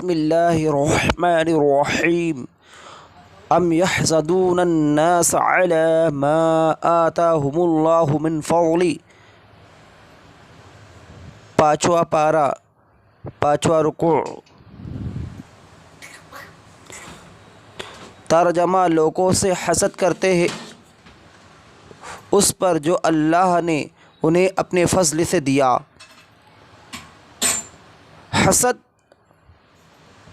بسم اللہ الرحمن الرحیم ام یحسدون الناس علی ما آتاہم اللہ من فضل، پانچواں پارہ، پانچواں رکوع۔ ترجمہ: لوگوں سے حسد کرتے ہیں اس پر جو اللہ نے انہیں اپنے فضل سے دیا۔ حسد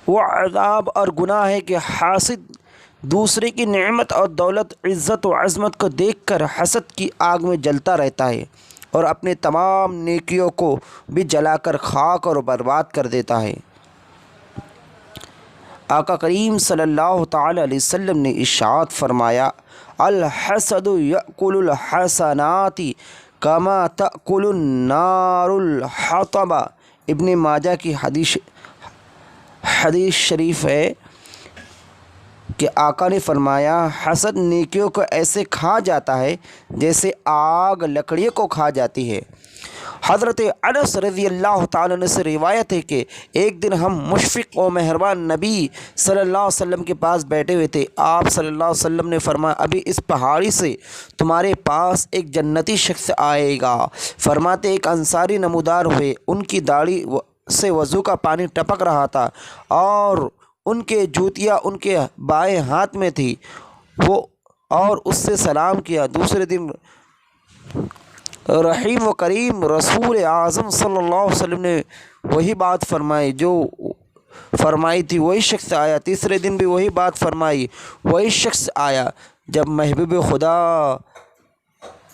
وہ عذاب اور گناہ ہے کہ حاسد دوسرے کی نعمت اور دولت، عزت و عظمت کو دیکھ کر حسد کی آگ میں جلتا رہتا ہے اور اپنے تمام نیکیوں کو بھی جلا کر خاک اور برباد کر دیتا ہے۔ آقا کریم صلی اللہ تعالی علیہ وسلم نے ارشاد فرمایا، الحسد یأکل الحسنات کما تأکل النار الحطب۔ ابن ماجہ کی حدیث شریف ہے کہ آقا نے فرمایا، حسد نیکیوں کو ایسے کھا جاتا ہے جیسے آگ لکڑیوں کو کھا جاتی ہے۔ حضرت انس رضی اللہ تعالیٰ عنہ سے روایت ہے کہ ایک دن ہم مشفق و مہربان نبی صلی اللہ علیہ وسلم کے پاس بیٹھے ہوئے تھے۔ آپ صلی اللہ علیہ وسلم نے فرمایا، ابھی اس پہاڑی سے تمہارے پاس ایک جنتی شخص آئے گا۔ فرماتے ایک انصاری نمودار ہوئے، ان کی داڑھی سے وضو کا پانی ٹپک رہا تھا اور ان کے جوتیاں ان کے بائیں ہاتھ میں تھی، وہ اور اس سے سلام کیا۔ دوسرے دن رحیم و کریم رسول اعظم صلی اللہ علیہ وسلم نے وہی بات فرمائی جو فرمائی تھی، وہی شخص آیا۔ تیسرے دن بھی وہی بات فرمائی، وہی شخص آیا۔ جب محبوب خدا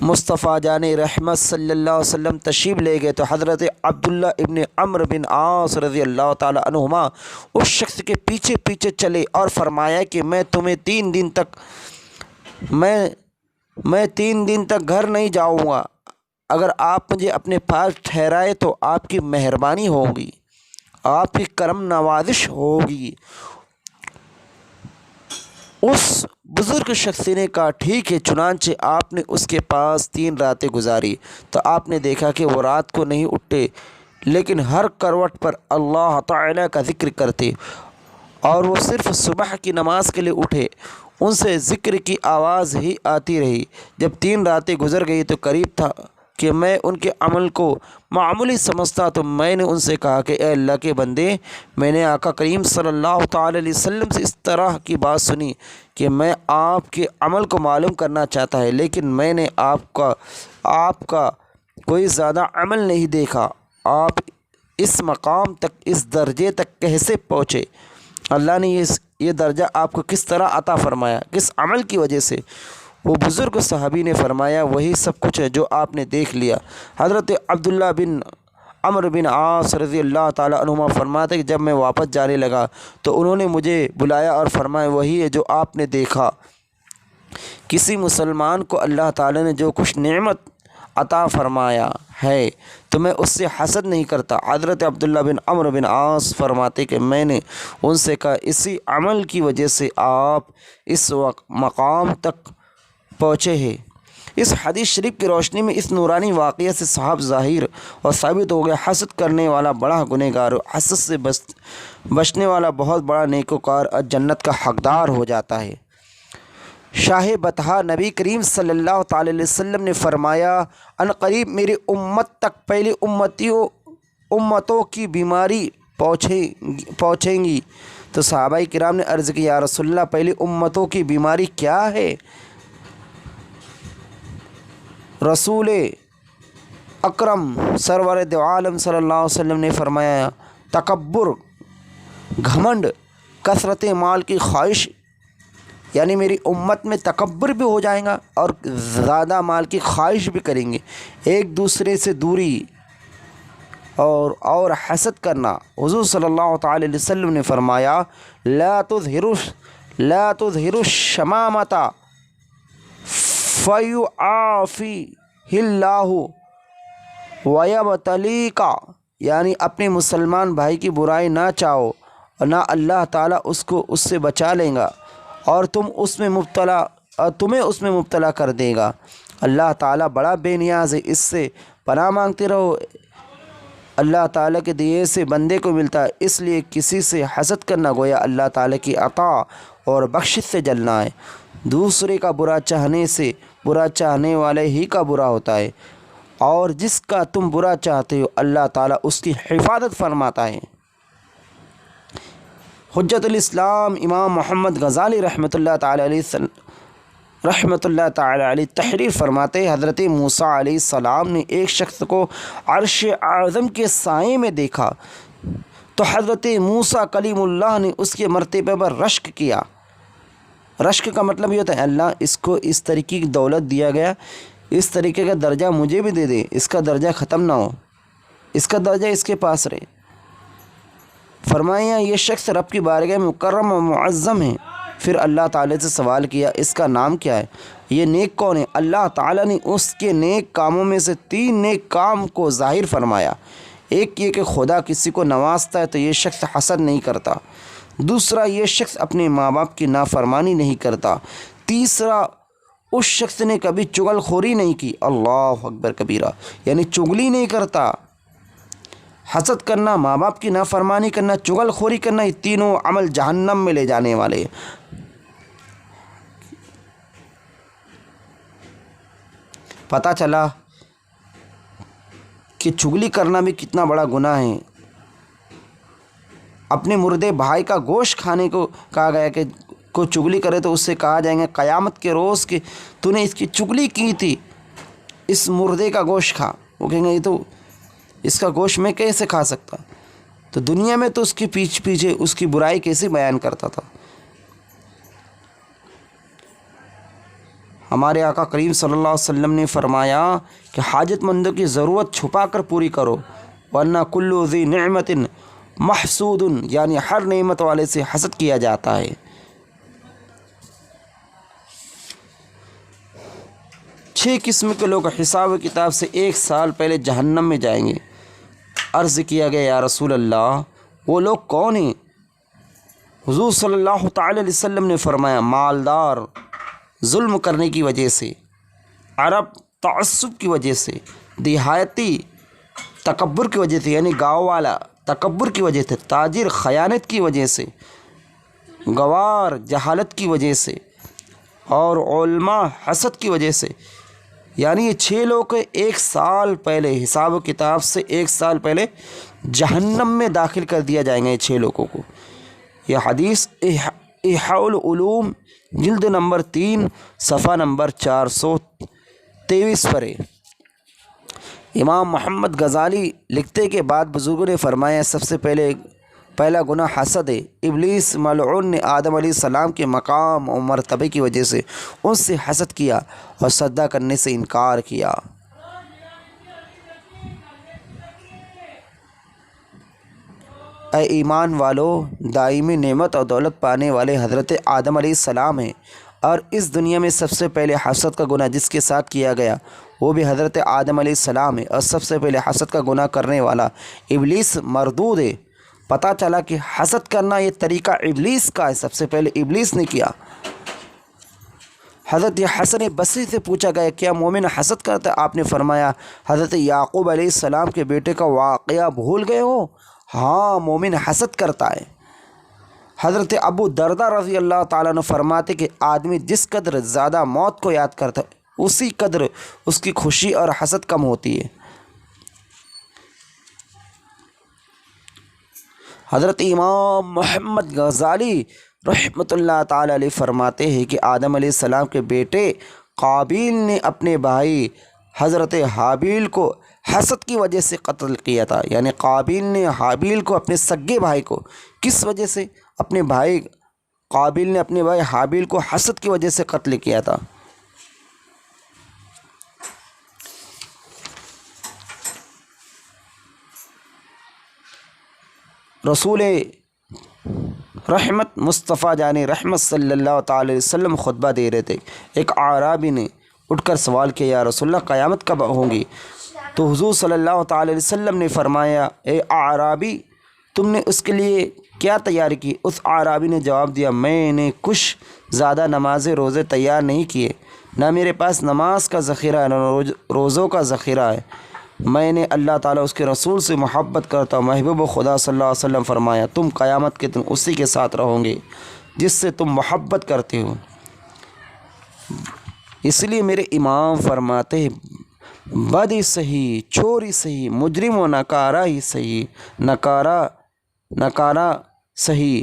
مصطفیٰ جان رحمت صلی اللہ علیہ وسلم تشریف لے گئے تو حضرت عبداللہ ابن عمرو بن عاص رضی اللہ تعالی عنہما اس شخص کے پیچھے پیچھے چلے اور فرمایا کہ میں 3 دن تک گھر نہیں جاؤں گا، اگر آپ مجھے اپنے پاس ٹھہرائے تو آپ کی مہربانی ہوگی، آپ کی کرم نوازش ہوگی۔ اس بزرگ شخص نے کہا ٹھیک ہے، چنانچہ آپ نے اس کے پاس 3 راتیں گزاری تو آپ نے دیکھا کہ وہ رات کو نہیں اٹھتے لیکن ہر کروٹ پر اللہ تعالیٰ کا ذکر کرتے، اور وہ صرف صبح کی نماز کے لیے اٹھے، ان سے ذکر کی آواز ہی آتی رہی۔ جب 3 راتیں گزر گئی تو قریب تھا کہ میں ان کے عمل کو معمولی سمجھتا تو میں نے ان سے کہا کہ اے اللہ کے بندے، میں نے آقا کریم صلی اللہ تعالی علیہ وسلم سے اس طرح کی بات سنی کہ میں آپ کے عمل کو معلوم کرنا چاہتا ہے، لیکن میں نے آپ کا کوئی زیادہ عمل نہیں دیکھا۔ آپ اس مقام تک، اس درجے تک کیسے پہنچے؟ اللہ نے یہ درجہ آپ کو کس طرح عطا فرمایا، کس عمل کی وجہ سے؟ وہ بزرگ صحابی نے فرمایا، وہی سب کچھ ہے جو آپ نے دیکھ لیا۔ حضرت عبداللہ بن عمرو بن عاص رضی اللہ تعالیٰ عنہما فرماتے کہ جب میں واپس جانے لگا تو انہوں نے مجھے بلایا اور فرمایا، وہی ہے جو آپ نے دیکھا۔ کسی مسلمان کو اللہ تعالیٰ نے جو کچھ نعمت عطا فرمایا ہے تو میں اس سے حسد نہیں کرتا۔ حضرت عبداللہ بن عمرو بن عاص فرماتے کہ میں نے ان سے کہا، اسی عمل کی وجہ سے آپ اس مقام تک پہنچے ہیں۔ اس حدیث شریف کی روشنی میں اس نورانی واقعہ سے صاحب ظاہر اور ثابت ہو گیا، حسد کرنے والا بڑا گنہگار، حسد سے بچنے والا بہت بڑا نیکوکار اور جنت کا حقدار ہو جاتا ہے۔ شاہ بطحہ نبی کریم صلی اللہ تعالی علیہ وسلم نے فرمایا، ان قریب میری امت تک پہلی امتوں کی بیماری پہنچیں گی۔ تو صحابہ کرام نے عرض کی، یا رسول اللہ، پہلی امتوں کی بیماری کیا ہے؟ رسول اکرم سرور دو عالم صلی اللہ علیہ وسلم نے فرمایا، تکبر، گھمنڈ، کثرت مال کی خواہش، یعنی میری امت میں تکبر بھی ہو جائے گا اور زیادہ مال کی خواہش بھی کریں گے، ایک دوسرے سے دوری اور حسد کرنا۔ حضور صلی اللہ تعالی علیہ وسلم نے فرمایا، لا تظہروا الشمامۃ فیعافیہ اللہ ویبتلیک، یعنی اپنے مسلمان بھائی کی برائی نہ چاہو اور نہ اللہ تعالیٰ اس سے بچا لیں گا اور تمہیں اس میں مبتلا کر دے گا۔ اللہ تعالیٰ بڑا بے نیاز ہے، اس سے پناہ مانگتے رہو۔ اللہ تعالیٰ کے دیے سے بندے کو ملتا ہے، اس لیے کسی سے حسد کرنا گویا اللہ تعالیٰ کی عطا اور بخشش سے جلنا ہے۔ دوسرے کا برا چاہنے سے برا چاہنے والے ہی کا برا ہوتا ہے، اور جس کا تم برا چاہتے ہو اللہ تعالیٰ اس کی حفاظت فرماتا ہے۔ حجت الاسلام امام محمد غزالی رحمۃ اللہ تعالی علیہ تحریر فرماتے ہیں، حضرت موسیٰ علیہ السلام نے ایک شخص کو عرش اعظم کے سائے میں دیکھا تو حضرت موسیٰ کلیم اللہ نے اس کے مرتبے پر رشک کیا۔ رشک کا مطلب یہ ہوتا ہے اللہ اس کو اس طریقے کی دولت دیا گیا، اس طریقے کا درجہ مجھے بھی دے دے، اس کا درجہ ختم نہ ہو، اس کا درجہ اس کے پاس رہے۔ فرمایا یہ شخص رب کی بارگاہ میں مکرم و معظم ہے۔ پھر اللہ تعالیٰ سے سوال کیا اس کا نام کیا ہے، یہ نیک کون ہے؟ اللہ تعالیٰ نے اس کے نیک کاموں میں سے 3 نیک کام کو ظاہر فرمایا۔ ایک یہ کہ خدا کسی کو نوازتا ہے تو یہ شخص حسد نہیں کرتا، دوسرا یہ شخص اپنے ماں باپ کی نافرمانی نہیں کرتا، تیسرا اس شخص نے کبھی چغل خوری نہیں کی، اللہ اکبر کبیرہ، یعنی چغلی نہیں کرتا۔ حسد کرنا، ماں باپ کی نافرمانی کرنا، چغل خوری کرنا، یہ تینوں عمل جہنم میں لے جانے والے۔ پتہ چلا کہ چغلی کرنا بھی کتنا بڑا گناہ ہے۔ اپنے مردے بھائی کا گوشت کھانے کو کہا گیا کہ کوئی چغلی کرے تو اس سے کہا جائے گا قیامت کے روز کہ تو نے اس کی چغلی کی تھی، اس مردے کا گوشت کھا۔ وہ کہیں گے یہ تو اس کا گوشت میں کیسے کھا سکتا، تو دنیا میں تو اس کے پیچھے اس کی برائی کیسے بیان کرتا تھا۔ ہمارے آقا کریم صلی اللہ علیہ وسلم نے فرمایا کہ حاجت مندوں کی ضرورت چھپا کر پوری کرو، ورنہ کل ذی نعمت محسود، یعنی ہر نعمت والے سے حسد کیا جاتا ہے۔ 6 قسم کے لوگ حساب و کتاب سے 1 سال پہلے جہنم میں جائیں گے۔ عرض کیا گیا یا رسول اللہ وہ لوگ کون ہیں؟ حضور صلی اللہ تعالی علیہ وسلم نے فرمایا مالدار ظلم کرنے کی وجہ سے، عرب تعصب کی وجہ سے، دیہاتی تکبر کی وجہ سے یعنی گاؤں والا تکبر کی وجہ سے، تاجر خیانت کی وجہ سے، گوار جہالت کی وجہ سے، اور علماء حسد کی وجہ سے، یعنی یہ 6 لوگ 1 سال پہلے حساب و کتاب سے 1 سال پہلے جہنم میں داخل کر دیا جائیں گے۔ 6 لوگوں کو یہ حدیث احیاء العلوم جلد نمبر 3 صفحہ نمبر 423 پر ہے۔ امام محمد غزالی لکھتے کے بعد بزرگوں نے فرمایا سب سے پہلا گناہ حسد ہے۔ ابلیس ملعون نے آدم علیہ السلام کے مقام اور مرتبے کی وجہ سے ان سے حسد کیا اور سجدہ کرنے سے انکار کیا۔ اے ایمان والو، دائمی نعمت اور دولت پانے والے حضرت آدم علیہ السلام ہیں، اور اس دنیا میں سب سے پہلے حسد کا گناہ جس کے ساتھ کیا گیا وہ بھی حضرت آدم علیہ السلام ہے، اور سب سے پہلے حسد کا گناہ کرنے والا ابلیس مردود ہے۔ پتہ چلا کہ حسد کرنا یہ طریقہ ابلیس کا ہے، سب سے پہلے ابلیس نے کیا۔ حضرت حسن بصری سے پوچھا گیا کیا مومن حسد کرتا ہے؟ آپ نے فرمایا حضرت یعقوب علیہ السلام کے بیٹے کا واقعہ بھول گئے ہو؟ ہاں، مومن حسد کرتا ہے۔ حضرت ابو درداء رضی اللہ تعالیٰ عنہ فرماتے کہ آدمی جس قدر زیادہ موت کو یاد کرتا ہے اسی قدر اس کی خوشی اور حسد کم ہوتی ہے۔ حضرت امام محمد غزالی رحمۃ اللہ تعالی علیہ فرماتے ہیں کہ آدم علیہ السلام کے بیٹے قابیل نے اپنے بھائی حضرت حابیل کو حسد کی وجہ سے قتل کیا تھا، یعنی قابیل نے حابیل کو اپنے سگے بھائی کو کس وجہ سے؟ قابیل نے اپنے بھائی حابیل کو حسد کی وجہ سے قتل کیا تھا۔ رسول رحمت مصطفیٰ جان رحمت صلی اللہ تعالی علیہ وسلم خطبہ دے رہے تھے۔ ایک اعرابی نے اٹھ کر سوال کیا یا رسول اللہ قیامت کب ہوگی؟ تو حضور صلی اللہ تعالی علیہ وسلم نے فرمایا اے اعرابی تم نے اس کے لیے کیا تیاری کی؟ اس اعرابی نے جواب دیا میں نے کچھ زیادہ نماز روزے تیار نہیں کیے، نہ میرے پاس نماز کا ذخیرہ ہے نہ روزوں کا ذخیرہ ہے، میں نے اللہ تعالیٰ اس کے رسول سے محبت کرتا ہوں۔ محبوب خدا صلی اللہ علیہ وسلم فرمایا تم قیامت کے دن اسی کے ساتھ رہو گے جس سے تم محبت کرتے ہو۔ اس لیے میرے امام فرماتے ہیں بدی صحیح، چوری صحیح، مجرم و نکارہ ہی صحیح، نکارہ صحیح،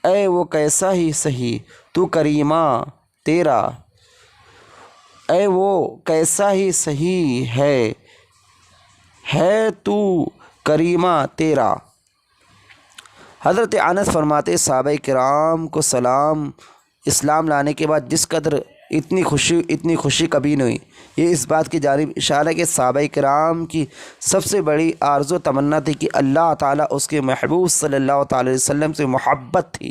اے وہ کیسا ہی صحیح تو کریمہ تیرا، اے وہ کیسا ہی صحیح ہے تو کریمہ تیرا۔ حضرت انس فرماتے صحابہ کرام کو اسلام لانے کے بعد جس قدر اتنی خوشی کبھی نہیں ہوئی۔ یہ اس بات کی جانب اشارہ ہے کہ صحابہ کرام کی سب سے بڑی آرزو تمنا تھی کہ اللہ تعالیٰ اس کے محبوب صلی اللہ تعالی وسلم سے محبت تھی۔